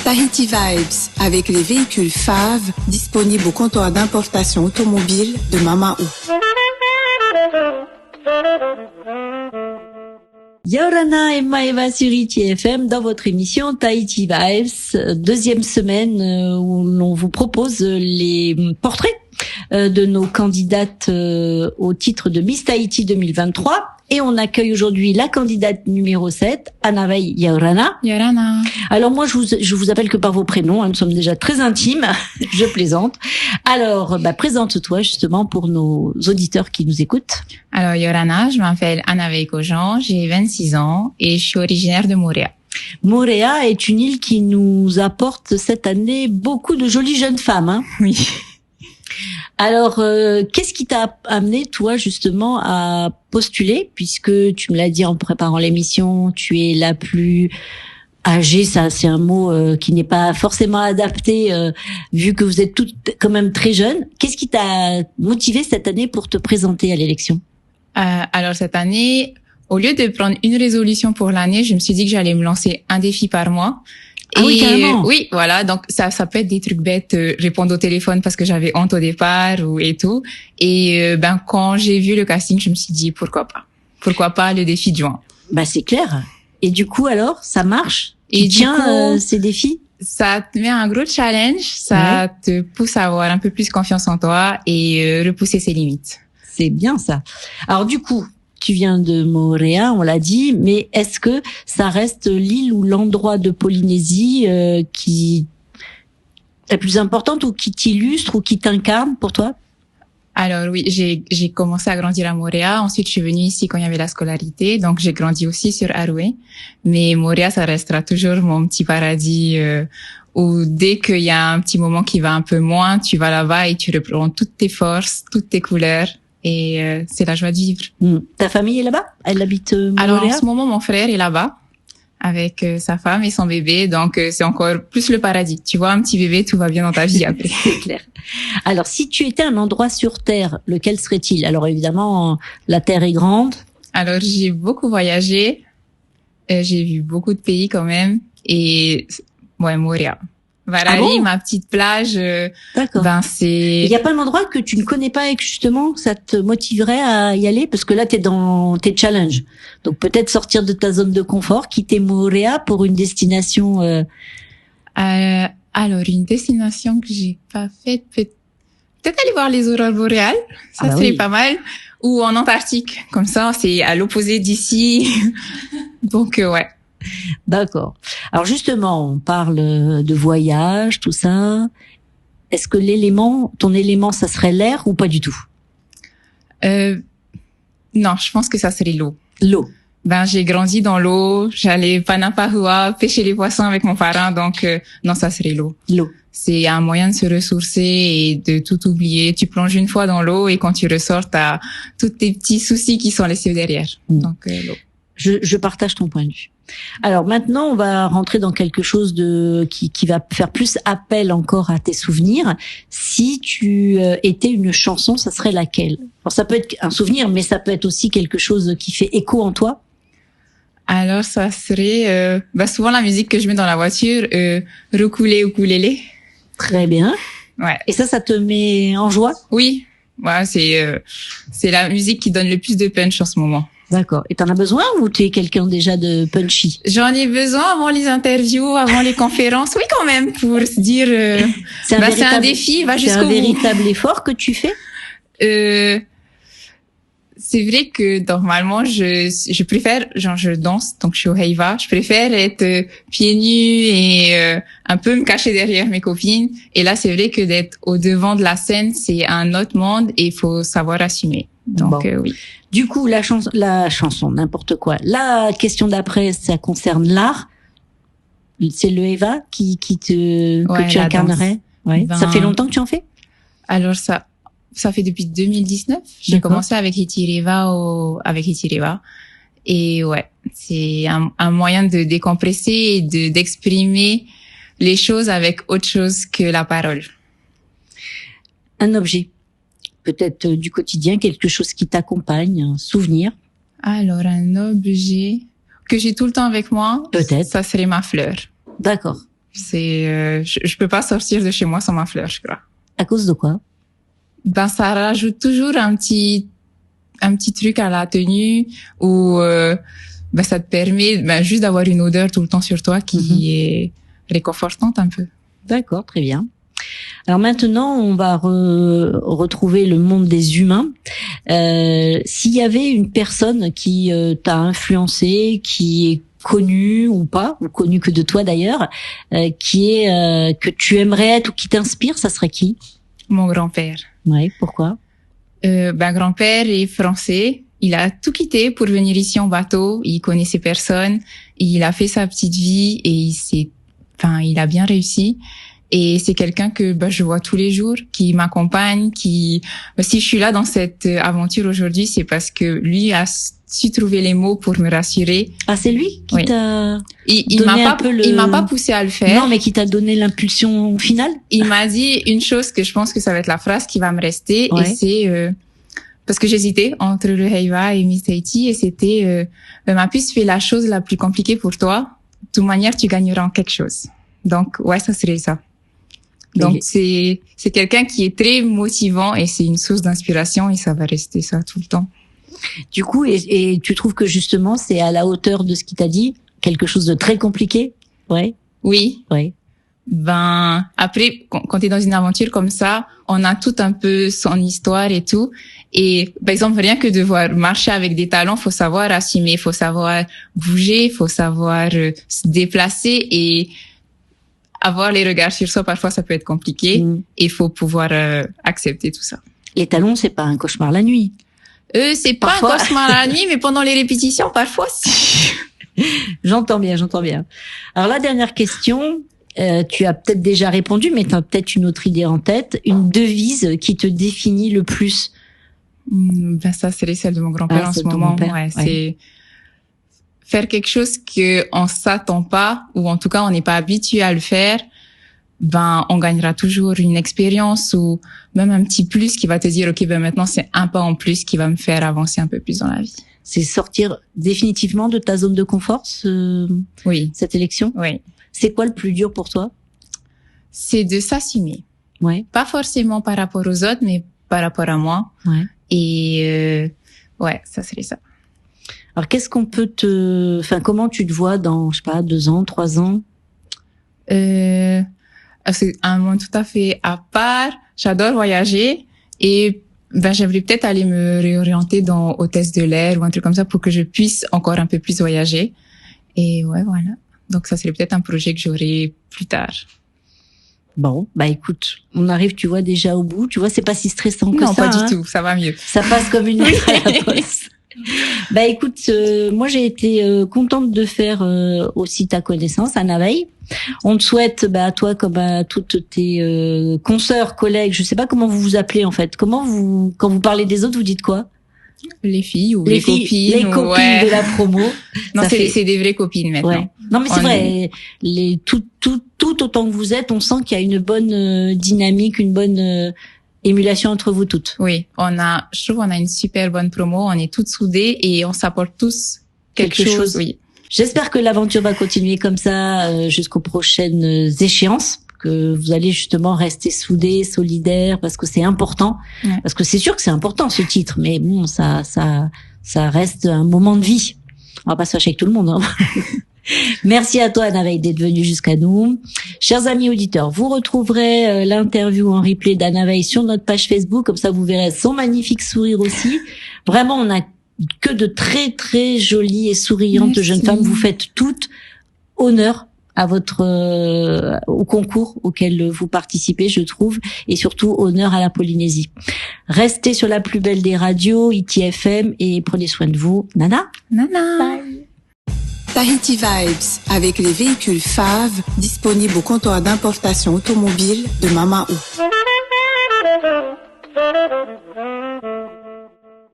Tahiti Vibes, avec les véhicules FAV disponibles au comptoir d'importation automobile de Mamaou. Yaorana et Maeva sur ITFM dans votre émission Tahiti Vibes, deuxième semaine où l'on vous propose les portraits de nos candidates au titre de Miss Tahiti 2023. Et on accueille aujourd'hui la candidate numéro 7, Anaway Yaorana. Yaorana. Alors moi, je vous appelle que par vos prénoms, hein, nous sommes déjà très intimes, je plaisante. Alors, présente-toi justement pour nos auditeurs qui nous écoutent. Alors Yaorana, je m'appelle Anaway Kojan, j'ai 26 ans et je suis originaire de Moorea. Moorea est une île qui nous apporte cette année beaucoup de jolies jeunes femmes. Hein. Oui. Alors, qu'est-ce qui t'a amené, toi, justement, à postuler, puisque tu me l'as dit en préparant l'émission, tu es la plus âgée, ça, c'est un mot qui n'est pas forcément adapté, vu que vous êtes toutes quand même très jeunes. Qu'est-ce qui t'a motivé cette année pour te présenter à l'élection? Alors, cette année, au lieu de prendre une résolution pour l'année, je me suis dit que j'allais me lancer un défi par mois. Ah oui, carrément. Oui, voilà. Donc, ça peut être des trucs bêtes, répondre au téléphone parce que j'avais honte au départ et tout. Et, quand j'ai vu le casting, je me suis dit, pourquoi pas? Pourquoi pas le défi de juin? C'est clair. Et du coup, alors, ça marche? Et tu tiens ces défis? Ça te met un gros challenge. Ça te pousse à avoir un peu plus confiance en toi et repousser ses limites. C'est bien ça. Alors, du coup, tu viens de Moorea, on l'a dit, mais est-ce que ça reste l'île ou l'endroit de Polynésie qui est la plus importante ou qui t'illustre ou qui t'incarne pour toi? Alors oui, j'ai commencé à grandir à Moorea. Ensuite, je suis venue ici quand il y avait la scolarité. Donc, j'ai grandi aussi sur Aroué. Mais Moorea, ça restera toujours mon petit paradis où dès qu'il y a un petit moment qui va un peu moins, tu vas là-bas et tu reprends toutes tes forces, toutes tes couleurs. Et c'est la joie de vivre. Ta famille est là-bas? Elle habite Moorea? Alors en ce moment, mon frère est là-bas avec sa femme et son bébé. Donc c'est encore plus le paradis. Tu vois, un petit bébé, tout va bien dans ta vie après. C'est clair. Alors si tu étais un endroit sur Terre, lequel serait-il? Alors évidemment, la Terre est grande. Alors j'ai beaucoup voyagé. J'ai vu beaucoup de pays quand même. Et Moorea. Varari, ma petite plage. D'accord. Il y a pas un endroit que tu ne connais pas et que justement ça te motiverait à y aller, parce que là t'es dans tes challenges. Donc peut-être sortir de ta zone de confort, quitter Moorea pour une destination. Alors une destination que j'ai pas faite, peut-être aller voir les aurores boréales. Ça serait pas mal. Ou en Antarctique. Comme ça, c'est à l'opposé d'ici. Donc ouais. D'accord. Alors justement, on parle de voyage, tout ça. Est-ce que ton élément, ça serait l'air ou pas du tout? Non, je pense que ça serait l'eau. L'eau. J'ai grandi dans l'eau, j'allais Panapahua pêcher les poissons avec mon parrain, donc non, ça serait l'eau. L'eau. C'est un moyen de se ressourcer et de tout oublier. Tu plonges une fois dans l'eau et quand tu ressors, t'as tous tes petits soucis qui sont laissés derrière. Donc l'eau. Je partage ton point de vue. Alors maintenant, on va rentrer dans quelque chose qui va faire plus appel encore à tes souvenirs. Si tu étais une chanson, ça serait laquelle? Alors ça peut être un souvenir, mais ça peut être aussi quelque chose qui fait écho en toi. Alors ça serait souvent la musique que je mets dans la voiture, Roukoulé Ukulélé. Très bien. Ouais. Et ça te met en joie? Oui. Ouais, c'est la musique qui donne le plus de punch en ce moment. D'accord. Et t'en as besoin ou t'es quelqu'un déjà de punchy? J'en ai besoin avant les interviews, avant les conférences. Oui, quand même, pour se dire, c'est un défi, va jusqu'au bout. C'est un véritable effort que tu fais? C'est vrai que normalement, je préfère, je danse, donc je suis au Heiva. Je préfère être pieds nus et un peu me cacher derrière mes copines. Et là, c'est vrai que d'être au devant de la scène, c'est un autre monde et il faut savoir assumer. Donc oui. Du coup, la chanson, n'importe quoi. La question d'après, ça concerne l'art. C'est le Heiva que tu incarnerais. Ouais. Ça fait longtemps que tu en fais? Alors ça fait depuis 2019. J'ai commencé avec Hitireva et ouais, c'est un moyen de décompresser et d'exprimer les choses avec autre chose que la parole. Un objet, peut-être du quotidien, quelque chose qui t'accompagne, un souvenir. Alors un objet que j'ai tout le temps avec moi, peut-être, ça serait ma fleur. D'accord. Je peux pas sortir de chez moi sans ma fleur, je crois. À cause de quoi? Ben, ça rajoute toujours un petit truc à la tenue où, ben, ça te permet, ben, juste d'avoir une odeur tout le temps sur toi qui est réconfortante un peu. D'accord, très bien. Alors maintenant, on va retrouver le monde des humains. S'il y avait une personne qui t'a influencé, qui est connue ou pas, ou connue que de toi d'ailleurs, que tu aimerais être ou qui t'inspire, ça serait qui? Mon grand-père. Ouais, pourquoi? Ben, grand-père est français. Il a tout quitté pour venir ici en bateau. Il connaissait personne. Il a fait sa petite vie et il a bien réussi. Et c'est quelqu'un que je vois tous les jours, qui m'accompagne, si je suis là dans cette aventure aujourd'hui, c'est parce que lui a su trouver les mots pour me rassurer. Ah, c'est lui qui t'a il m'a pas poussé à le faire. Non, mais qui t'a donné l'impulsion finale. Il m'a dit une chose que je pense que ça va être la phrase qui va me rester, et c'est parce que j'hésitais entre le Heiva et Miss Tahiti, et c'était ma puce, fais la chose la plus compliquée pour toi. De toute manière, tu gagneras en quelque chose. Donc ouais, ça serait ça. Donc c'est quelqu'un qui est très motivant et c'est une source d'inspiration et ça va rester ça tout le temps. Du coup, et tu trouves que justement c'est à la hauteur de ce qu'il t'a dit, quelque chose de très compliqué? Ouais. Oui. Ouais. Ben après, quand t'es dans une aventure comme ça, on a tout un peu son histoire et tout. Et par exemple, rien que devoir marcher avec des talons, faut savoir assumer, faut savoir bouger, faut savoir se déplacer et avoir les regards sur soi, parfois ça peut être compliqué et il faut pouvoir accepter tout ça. Les talons, c'est pas un cauchemar la nuit. C'est parfois pas un cauchemar la nuit, mais pendant les répétitions, parfois si. J'entends bien. Alors la dernière question, tu as peut-être déjà répondu, mais tu as peut-être une autre idée en tête, une devise qui te définit le plus. Ben ça serait celle de mon grand-père en ce moment. Ouais, c'est faire quelque chose que on s'attend pas, ou en tout cas on n'est pas habitué à le faire, ben on gagnera toujours une expérience ou même un petit plus qui va te dire ok, ben maintenant c'est un pas en plus qui va me faire avancer un peu plus dans la vie. C'est sortir définitivement de ta zone de confort, cette élection. Oui. C'est quoi le plus dur pour toi? C'est de s'assumer. Ouais. Pas forcément par rapport aux autres, mais par rapport à moi. Ouais. Et ouais, ça serait ça. Alors, qu'est-ce qu'on peut comment tu te vois dans, je sais pas, 2 ans, 3 ans? C'est un monde tout à fait à part. J'adore voyager et j'aimerais peut-être aller me réorienter dans hôtesse de l'air ou un truc comme ça pour que je puisse encore un peu plus voyager. Et ouais, voilà. Donc ça serait peut-être un projet que j'aurai plus tard. Bon, écoute, on arrive, tu vois, déjà au bout. Tu vois, c'est pas si stressant que ça. Non, pas du tout. Ça va mieux. Ça passe comme une lettre à la poste. Écoute, moi j'ai été contente de faire aussi ta connaissance, Anna Veil. On te souhaite, à toi comme à toutes tes consoeurs, collègues, je sais pas comment vous vous appelez en fait. Quand vous parlez des autres, vous dites quoi? Les filles ou les copines. Les copines de la promo. Non, c'est des vraies copines maintenant. Ouais. Non, mais c'est vrai. Tout autant que vous êtes, on sent qu'il y a une bonne dynamique, une bonne émulation entre vous toutes. Oui, je trouve qu'on a une super bonne promo, on est toutes soudées et on s'apporte tous quelque chose. Oui. J'espère que l'aventure va continuer comme ça jusqu'aux prochaines échéances, que vous allez justement rester soudés, solidaires, parce que c'est important. Ouais. Parce que c'est sûr que c'est important ce titre, mais bon, ça reste un moment de vie. On va pas se fâcher avec tout le monde. Hein. Merci à toi, Anna Veil, d'être venue jusqu'à nous. Chers amis auditeurs, vous retrouverez l'interview en replay d'Anna Veil sur notre page Facebook, comme ça vous verrez son magnifique sourire aussi. Vraiment, on a que de très très jolies et souriantes jeunes femmes. Vous faites toutes honneur à votre au concours auquel vous participez, je trouve, et surtout honneur à la Polynésie. Restez sur la plus belle des radios, ITFM, et prenez soin de vous. Nana. Bye. Tahiti Vibes, avec les véhicules FAV disponibles au comptoir d'importation automobile de Mamaou.